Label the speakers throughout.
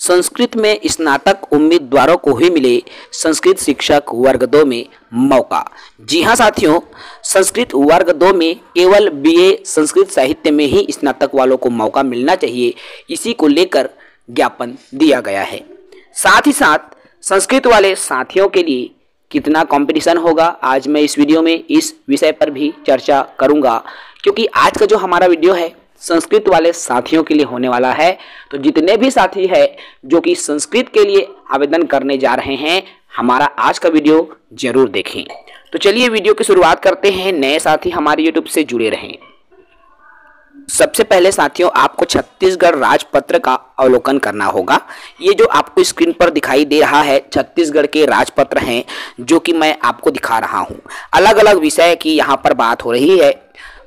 Speaker 1: संस्कृत में स्नातक उम्मीदवारों को ही मिले संस्कृत शिक्षक वर्ग 2 में मौका। जी हां साथियों, संस्कृत वर्ग 2 में केवल बीए संस्कृत साहित्य में ही स्नातक वालों को मौका मिलना चाहिए, इसी को लेकर ज्ञापन दिया गया है। साथ ही साथ संस्कृत वाले साथियों के लिए कितना कंपटीशन होगा, आज मैं इस वीडियो में इस विषय पर भी चर्चा करूंगा, क्योंकि आज का जो हमारा वीडियो है संस्कृत वाले साथियों के लिए होने वाला है। तो जितने भी साथी हैं जो कि संस्कृत के लिए आवेदन करने जा रहे हैं, हमारा आज का वीडियो जरूर देखें। तो चलिए वीडियो की शुरुआत करते हैं। नए साथी हमारे यूट्यूब से जुड़े रहें। सबसे पहले साथियों, आपको छत्तीसगढ़ राजपत्र का अवलोकन करना होगा। ये जो आपको स्क्रीन पर दिखाई दे रहा है छत्तीसगढ़ के राजपत्र हैं, जो कि मैं आपको दिखा रहा हूँ। अलग अलग विषय की यहाँ पर बात हो रही है।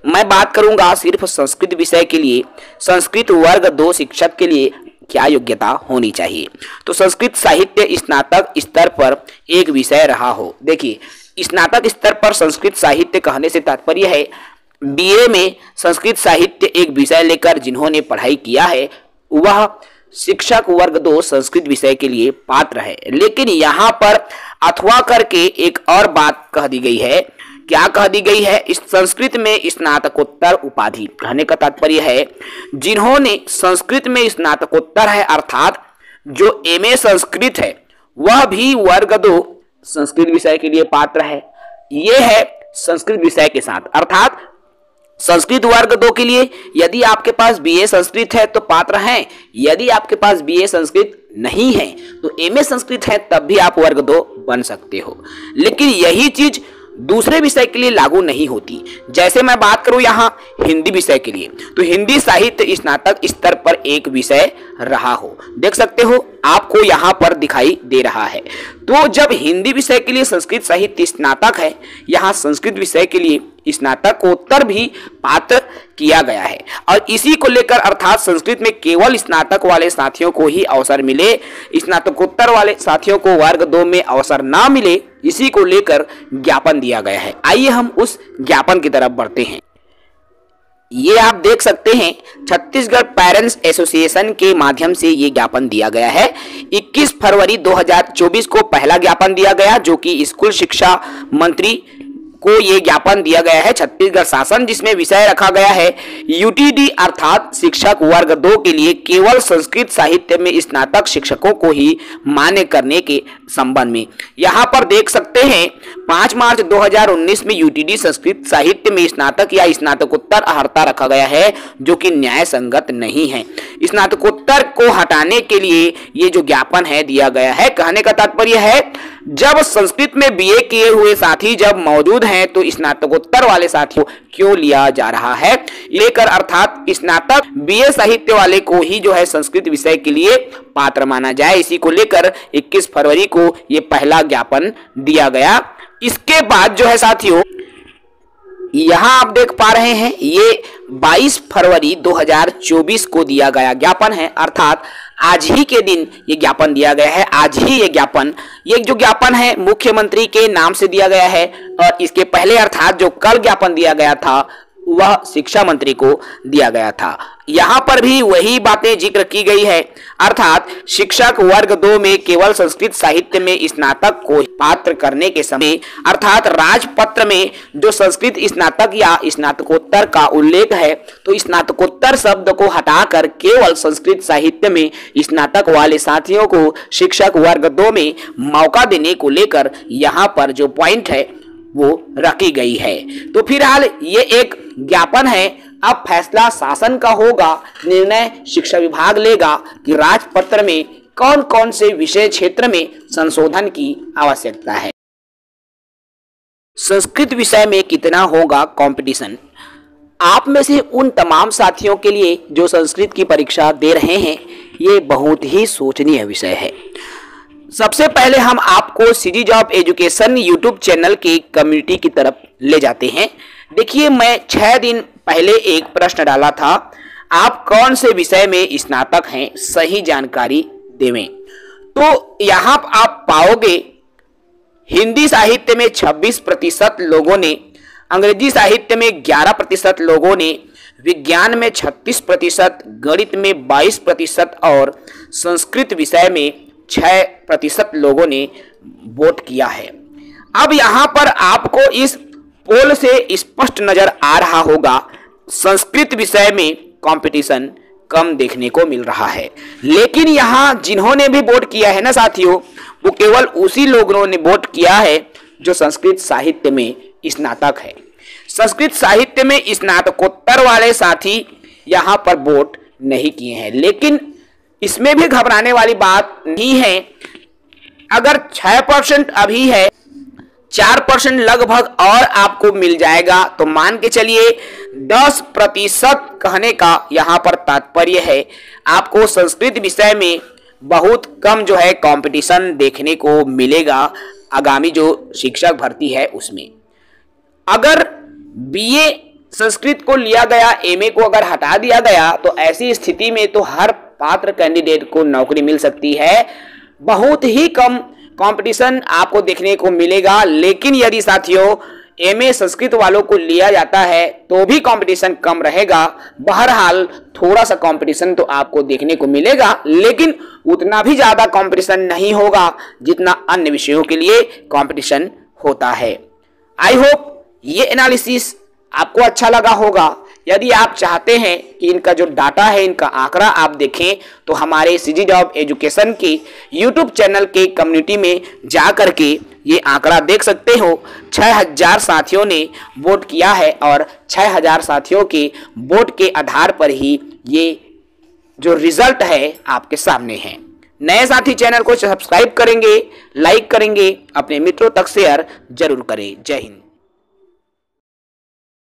Speaker 1: मैं बात करूंगा सिर्फ संस्कृत विषय के लिए। संस्कृत वर्ग 2 शिक्षक के लिए क्या योग्यता होनी चाहिए? तो संस्कृत साहित्य स्नातक स्तर पर एक विषय रहा हो। देखिए, स्नातक स्तर पर संस्कृत साहित्य कहने से तात्पर्य है बीए में संस्कृत साहित्य एक विषय लेकर जिन्होंने पढ़ाई किया है वह शिक्षक वर्ग 2 संस्कृत विषय के लिए पात्र है। लेकिन यहाँ पर अथवा करके एक और बात कह दी गई है। क्या कह दी गई है? इस संस्कृत में स्नातकोत्तर उपाधि कहने का तात्पर्य है जिन्होंने संस्कृत में स्नातकोत्तर है, अर्थात जो एमए संस्कृत है वह भी वर्ग 2 संस्कृत विषय के लिए पात्र है। यह है संस्कृत विषय के साथ, अर्थात संस्कृत वर्ग 2 के लिए यदि आपके पास बीए संस्कृत है तो पात्र हैं, यदि आपके पास बीए संस्कृत नहीं है तो एमए संस्कृत है तब भी आप वर्ग 2 बन सकते हो। लेकिन यही चीज दूसरे विषय के लिए लागू नहीं होती। जैसे मैं बात करूं यहाँ हिंदी विषय के लिए, तो हिंदी साहित्य स्नातक स्तर पर एक विषय रहा हो, देख सकते हो आपको यहाँ पर दिखाई दे रहा है। तो जब हिंदी विषय के लिए संस्कृत साहित्य स्नातक है, यहाँ संस्कृत विषय के लिए स्नातकोत्तर भी पात्र किया गया है। और इसी को लेकर अर्थात संस्कृत में केवल स्नातक वाले साथियों को ही अवसर मिले, स्नातकोत्तर वाले साथियों को वर्ग 2 में अवसर ना मिले, इसी को लेकर ज्ञापन दिया गया है। आइए हम उस ज्ञापन की तरफ बढ़ते हैं। ये आप देख सकते हैं छत्तीसगढ़ पेरेंट्स एसोसिएशन के माध्यम से ये ज्ञापन दिया गया है। 21 फरवरी 2024 को पहला ज्ञापन दिया गया, जो कि स्कूल शिक्षा मंत्री को ये ज्ञापन दिया गया है छत्तीसगढ़ शासन, जिसमें विषय रखा गया है यूटीडी अर्थात शिक्षक वर्ग 2 के लिए केवल संस्कृत साहित्य में स्नातक शिक्षकों को ही मान्य करने के संबंध में। यहाँ पर देख सकते हैं 5 मार्च 2019 में यूटीडी संस्कृत साहित्य में स्नातक या स्नातकोत्तर अर्हता रखा गया है, जो कि न्याय संगत नहीं है। स्नातकोत्तर को हटाने के लिए ये जो ज्ञापन है दिया गया है। कहने का तात्पर्य है जब संस्कृत में बीए किए हुए साथी जब मौजूद हैं तो स्नातकोत्तर वाले साथियों क्यों लिया जा रहा है लेकर, अर्थात स्नातक बीए साहित्य वाले को ही जो है संस्कृत विषय के लिए पात्र माना जाए। इसी को लेकर 21 फरवरी को ये पहला ज्ञापन दिया गया। इसके बाद जो है साथियों, यहां आप देख पा रहे हैं ये 22 फरवरी 2024 को दिया गया ज्ञापन है, अर्थात आज ही के दिन ये ज्ञापन दिया गया है। आज ही ये जो ज्ञापन है मुख्यमंत्री के नाम से दिया गया है, और इसके पहले अर्थात जो कल ज्ञापन दिया गया था वह शिक्षा मंत्री को दिया गया था। यहाँ पर भी वही बातें जिक्र की गई है, अर्थात शिक्षक वर्ग 2 में केवल संस्कृत साहित्य में स्नातक को पात्र करने के समय, अर्थात राजपत्र में जो संस्कृत स्नातक या स्नातकोत्तर का उल्लेख है, तो स्नातकोत्तर शब्द को हटाकर केवल संस्कृत साहित्य में स्नातक वाले साथियों को शिक्षक वर्ग 2 में मौका देने को लेकर यहाँ पर जो पॉइंट है वो रखी गई है। तो फिलहाल ये एक ज्ञापन है, अब फैसला शासन का होगा, निर्णय शिक्षा विभाग लेगा कि राजपत्र में कौन कौन से विषय क्षेत्र में संशोधन की आवश्यकता है। संस्कृत विषय में कितना होगा कंपटीशन? आप में से उन तमाम साथियों के लिए जो संस्कृत की परीक्षा दे रहे हैं, ये बहुत ही सोचनीय विषय है। सबसे पहले हम आपको series of education YouTube channel के कम्युनिटी की तरफ ले जाते हैं। देखिए, मैं 6 दिन पहले एक प्रश्न डाला था, आप कौन से विषय में स्नातक हैं, सही जानकारी देवें। तो यहाँ आप पाओगे हिंदी साहित्य में 26% लोगों ने, अंग्रेजी साहित्य में 11% लोगों ने, विज्ञान में 36%, गणित में 22% और संस्कृत विषय में 6% लोगों ने वोट किया है। अब यहाँ पर आपको इस पोल से स्पष्ट नजर आ रहा होगा संस्कृत विषय में कंपटीशन कम देखने को मिल रहा है। लेकिन यहाँ जिन्होंने भी वोट किया है ना साथियों, वो केवल उसी लोगों ने वोट किया है जो संस्कृत साहित्य में स्नातक है। संस्कृत साहित्य में स्नातकोत्तर वाले साथी यहाँ पर वोट नहीं किए हैं। लेकिन इसमें भी घबराने वाली बात नहीं है। अगर 6% अभी है, 4% लगभग और आपको मिल जाएगा, तो मान के चलिए 10% कहने का यहाँ पर तात्पर्य है आपको संस्कृत विषय में बहुत कम जो है कंपटीशन देखने को मिलेगा आगामी जो शिक्षक भर्ती है उसमें। अगर बीए संस्कृत को लिया गया, एमए को अगर हटा दिया गया, तो ऐसी स्थिति में तो हर पात्र कैंडिडेट को नौकरी मिल सकती है। बहुत ही कम कंपटीशन आपको देखने को मिलेगा। लेकिन यदि साथियों एमए संस्कृत वालों को लिया जाता है तो भी कंपटीशन कम रहेगा। बहरहाल थोड़ा सा कंपटीशन तो आपको देखने को मिलेगा, लेकिन उतना भी ज्यादा कंपटीशन नहीं होगा जितना अन्य विषयों के लिए कंपटीशन होता है। आई होप ये एनालिसिस आपको अच्छा लगा होगा। यदि आप चाहते हैं कि इनका जो डाटा है, इनका आंकड़ा आप देखें, तो हमारे सीजी जॉब एजुकेशन के यूट्यूब चैनल के कम्युनिटी में जा करके ये आंकड़ा देख सकते हो। 6000 साथियों ने वोट किया है और 6000 साथियों के वोट के आधार पर ही ये जो रिजल्ट है आपके सामने है। नए साथी चैनल को सब्सक्राइब करेंगे, लाइक करेंगे, अपने मित्रों तक शेयर जरूर करें। जय हिंद।